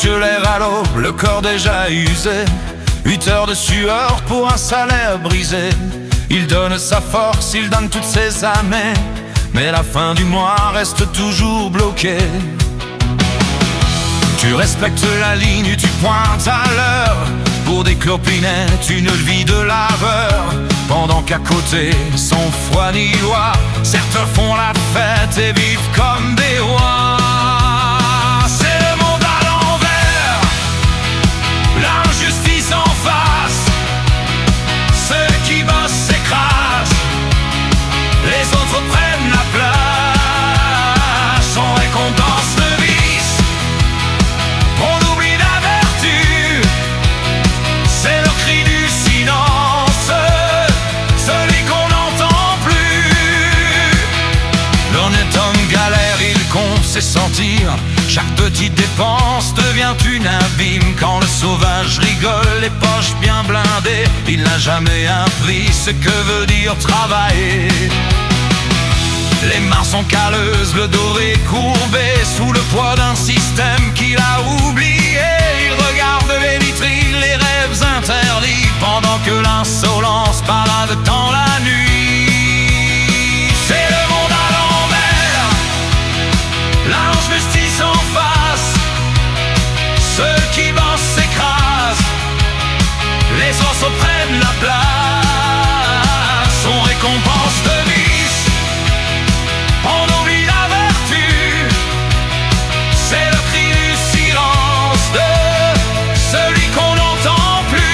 yeux lèvent à l'aube, le corps déjà usé. 8 heures de sueur pour un salaire brisé. Il donne sa force, il donne toutes ses années, mais la fin du mois reste toujours bloquée. Tu respectes la ligne, tu pointes à l'heure. Pour des clopinettes, une vie de laveur. Pendant qu'à côté, sans foi ni loi, certains font la fête et vivent comme des rois. C'est le monde à l'envers, l'injustice en face. Ceux qui bossent s'écrasent, les autres prennent la place. On récompense le vice, on oublie la vertu. C'est le cri du silence, celui qu'on n'entend plus. L'honnête homme galère, il compte ses centimes. Chaque petite dépense devient une abîme. Quand le sauvage rigole, les poches bien blindées, il n'a jamais appris ce que veut dire travailler. Les mains sont calleuses, le dos est courbé, sous le poids d'un système qu'il a oublié. Il regarde les vitrines, les rêves interdits, pendant que l'insolence parade dans la nuit. C'est le monde à l'envers, l'injustice en face. Ceux qui bossent s'écrasent, les autres prennent la place. On récompense de vice, on oublie la vertu. C'est le cri du silence de celui qu'on n'entend plus.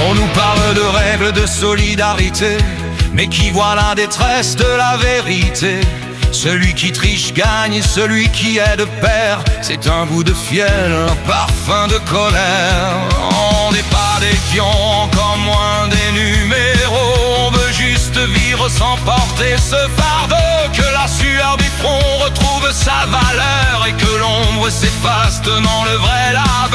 On nous parle de règles de solidarité, mais qui voit la détresse de la vérité. Celui qui triche gagne, celui qui aide perd. C'est un bout de fiel, un parfum de colère. On n'est pas des pions, encore moins des numéros. On veut juste vivre sans porter ce fardeau. Que la sueur du front retrouve sa valeur et que l'ombre s'efface tenant le vrai là.